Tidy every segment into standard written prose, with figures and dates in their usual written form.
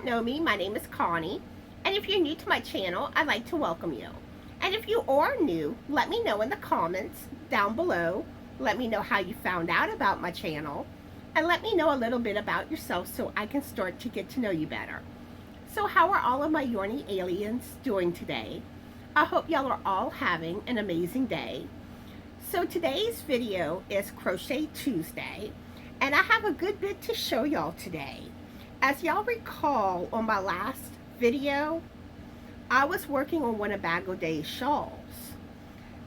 don't know me, my name is Connie, and if you're new to my channel, I'd like to welcome you. And if you are new, let me know in the comments down below. Let me know how you found out about my channel, and let me know a little bit about yourself so I can start to get to know you better. So how are all of my Yorny aliens doing today? I hope y'all are all having an amazing day. So today's video is Crochet Tuesday, and I have a good bit to show y'all today. As y'all recall, on my last video, I was working on one of BOD Shawls.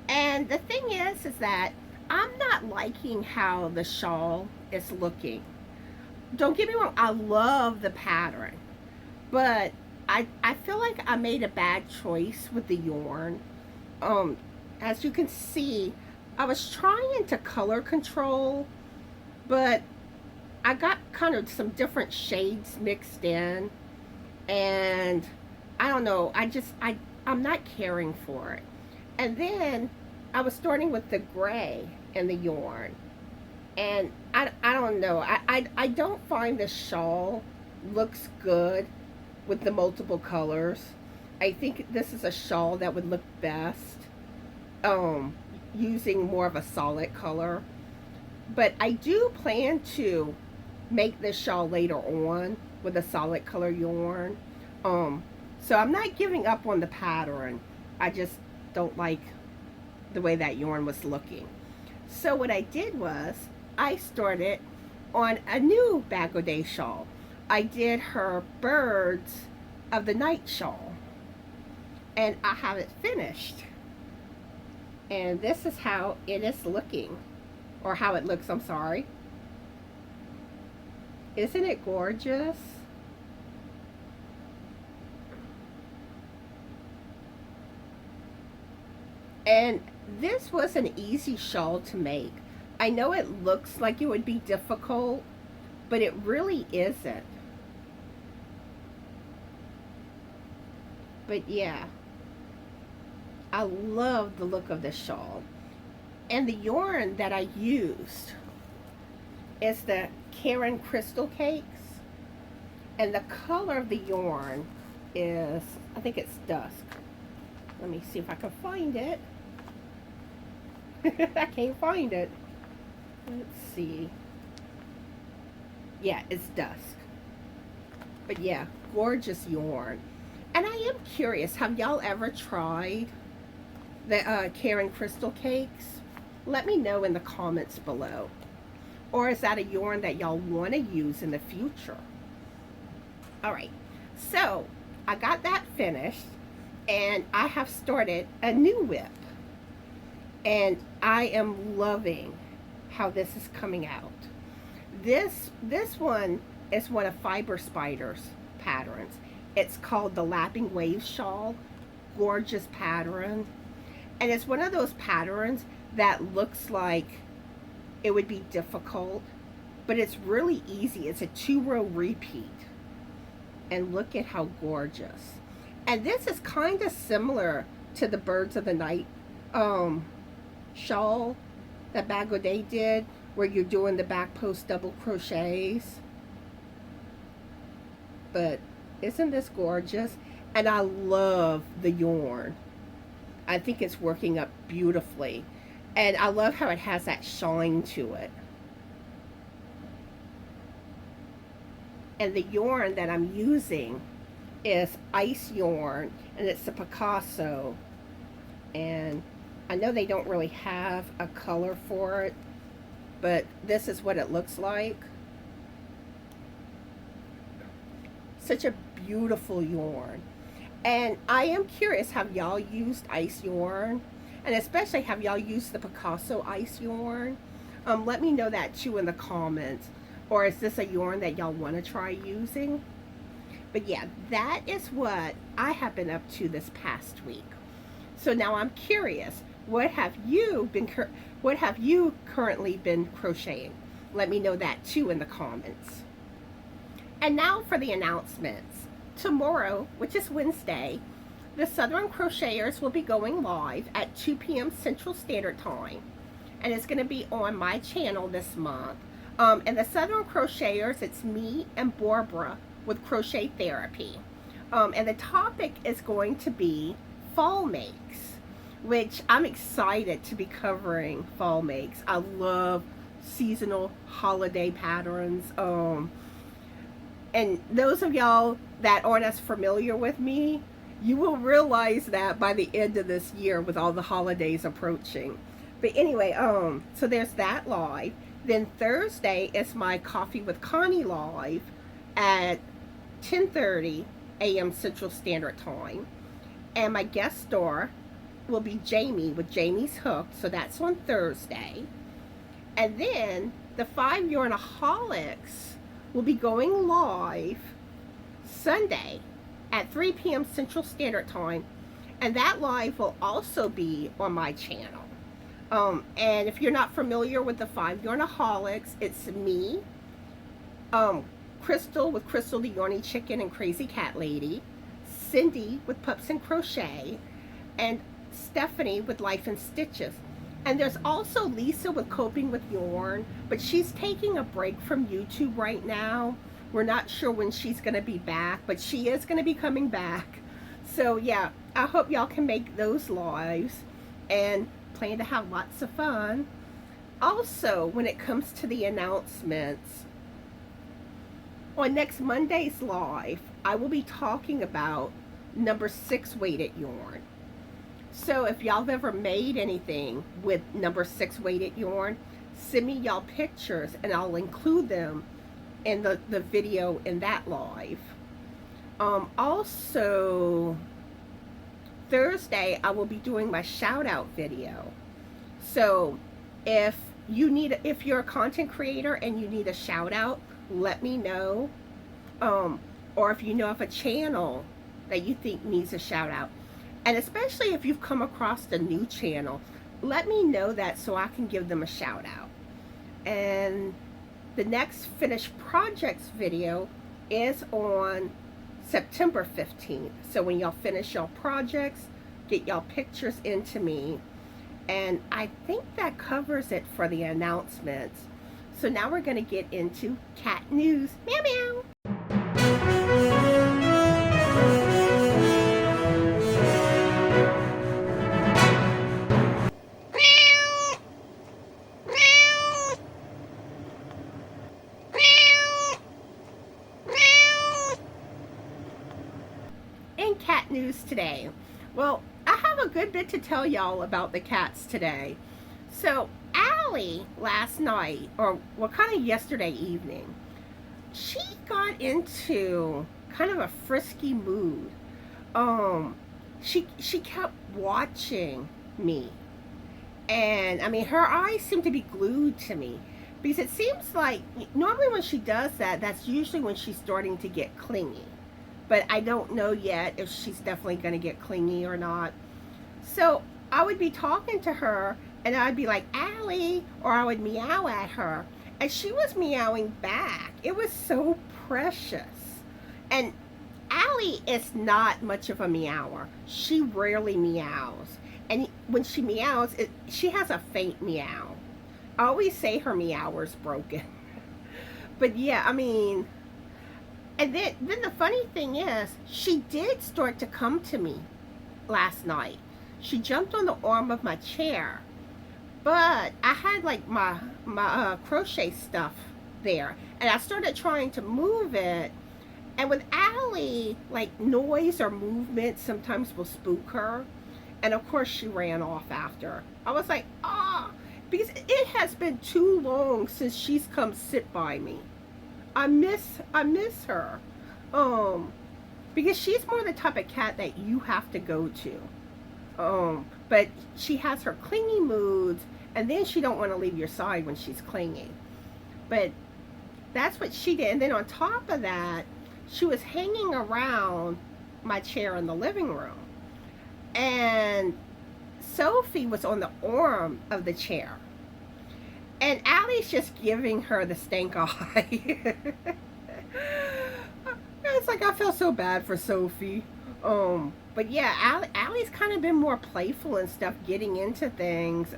And the thing is that I'm not liking how the shawl is looking. Don't get me wrong, I love the pattern, but I feel like I made a bad choice with the yarn. As you can see, I was trying to color control, but I got kind of some different shades mixed in, and I don't know, I'm not caring for it. And then I was starting with the gray in the yarn, and I don't know, I don't find the shawl looks good with the multiple colors. I think this is a shawl that would look best using more of a solid color. But I do plan to make this shawl later on with a solid color yarn. So I'm not giving up on the pattern. I just don't like the way that yarn was looking. So what I did was I started on a new BOD shawl. I did her birds of the Night Shawl, and I have it finished. And this is how it is looking, or how it looks, I'm sorry. Isn't it gorgeous? And this was an easy shawl to make. I know it looks like it would be difficult, but it really isn't. But yeah, I love the look of the shawl. And the yarn that I used is the Karen Crystal Cakes. And the color of the yarn is, I think it's Dusk. Let me see if I can find it. I can't find it. Let's see. Yeah, it's Dusk. But yeah, gorgeous yarn. And I am curious, have y'all ever tried the Karen Crystal Cakes? Let me know in the comments below. Or is that a yarn that y'all want to use in the future? Alright, so I got that finished, and I have started a new whip. And I am loving how this is coming out. This one is one of Fiber Spider's patterns. It's called the Lapping Waves Shawl. Gorgeous pattern. And it's one of those patterns that looks like it would be difficult, but it's really easy. It's a 2-row repeat. And look at how gorgeous. And this is kind of similar to the Birds of the Night shawl that BOD did, where you're doing the back post double crochets. But isn't this gorgeous? And I love the yarn. I think it's working up beautifully. And I love how it has that shine to it. And the yarn that I'm using is ice yarn, and it's a Picasso. And I know they don't really have a color for it, but this is what it looks like. Such a beautiful yarn. And I am curious, have y'all used ice yarn? And especially, have y'all used the Picasso ice yarn? Let me know that too in the comments. Or is this a yarn that y'all want to try using? But yeah, that is what I have been up to this past week. So now I'm curious, what have you currently been crocheting? Let me know that too in the comments. And now for the announcements. Tomorrow, which is Wednesday, the Southern Crocheters will be going live at 2 p.m. Central Standard Time. And it's going to be on my channel this month. And the Southern Crocheters, it's me and Barbara with crochet therapy. And the topic is going to be fall makes, which I'm excited to be covering fall makes. I love seasonal holiday patterns. And those of y'all that aren't as familiar with me, you will realize that by the end of this year with all the holidays approaching. But anyway, so there's that live. Then Thursday is my Coffee with Connie live at 10:30 a.m. Central Standard Time. And my guest star will be Jaime with Jaime's Hook. So that's on Thursday. And then the 5 Yarnaholics will be going live Sunday at 3 p.m. Central Standard Time. And that live will also be on my channel. And if you're not familiar with the 5 Yarnaholics, it's me, Crystal with Crystal the Yarny Chicken and Crazy Cat Lady, Cindy with Pups and Crochet, and Stephanie with Life in Stitches. And there's also Lisa with Coping with Yarn, but she's taking a break from YouTube right now. We're not sure when she's going to be back, but she is going to be coming back. So yeah, I hope y'all can make those lives and plan to have lots of fun. Also, when it comes to the announcements, on next Monday's live, I will be talking about number 6 weighted yarn. So if y'all have ever made anything with number 6 weighted yarn, send me y'all pictures and I'll include them in the video in that live. Also, Thursday I will be doing my shout out video. So if you're a content creator and you need a shout out, let me know. Or if you know of a channel that you think needs a shout out, and especially if you've come across a new channel, let me know that so I can give them a shout out. And the next finished projects video is on September 15th. So when y'all finish y'all projects, get y'all pictures into me. And I think that covers it for the announcements. So now we're going to get into cat news. Meow meow. In cat news today, well, I have a good bit to tell y'all about the cats today. So Allie last night, or well, kind of yesterday evening, she got into kind of a frisky mood. She kept watching me, and I mean her eyes seem to be glued to me, because it seems like normally when she does that, that's usually when she's starting to get clingy. But I don't know yet if she's definitely going to get clingy or not. So I would be talking to her and I'd be like, Allie, or I would meow at her, and she was meowing back. It was so precious. And Allie is not much of a meower. She rarely meows. And when she meows, she has a faint meow. I always say her meower's broken. But yeah, I mean, and then the funny thing is, she did start to come to me last night. She jumped on the arm of my chair, but I had like my crochet stuff there, and I started trying to move it. And with Allie, like noise or movement sometimes will spook her, and of course she ran off after. I was like, because it has been too long since she's come sit by me. I miss her, because she's more the type of cat that you have to go to. But she has her clingy moods, and then she don't want to leave your side when she's clingy. But that's what she did. And then on top of that, she was hanging around my chair in the living room, and Sophie was on the arm of the chair. And Allie's just giving her the stink eye. It's like I felt so bad for Sophie. But yeah, Allie's kind of been more playful and stuff, getting into things.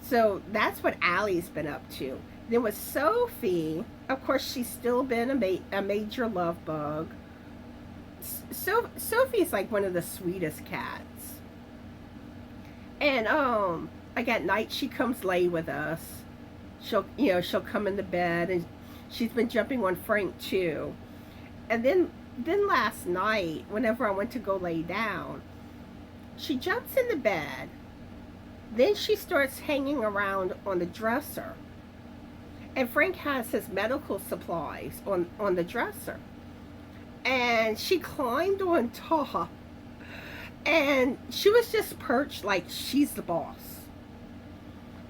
So that's what Allie's been up to. Then with Sophie, of course, she's still been a major love bug. So Sophie's like one of the sweetest cats. And like at night she comes lay with us. She'll come in the bed, and she's been jumping on Frank too. And then last night, whenever I went to go lay down, she jumps in the bed. Then she starts hanging around on the dresser. And Frank has his medical supplies on the dresser. And she climbed on top. And she was just perched like she's the boss.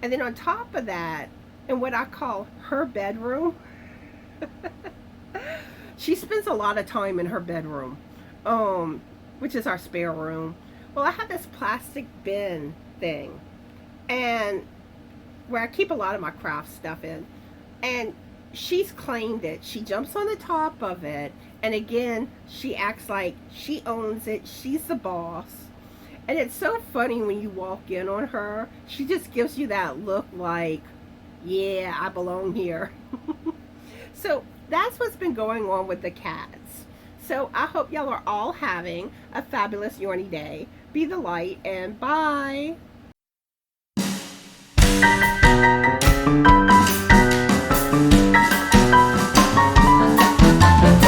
And then on top of that, in what I call her bedroom, she spends a lot of time in her bedroom, which is our spare room. Well, I have this plastic bin thing, and where I keep a lot of my craft stuff in. And she's claimed it. She jumps on the top of it, and again, she acts like she owns it. She's the boss. And it's so funny when you walk in on her. She just gives you that look like, yeah, I belong here. So that's what's been going on with the cats. So I hope y'all are all having a fabulous yarny day. Be the light, and bye.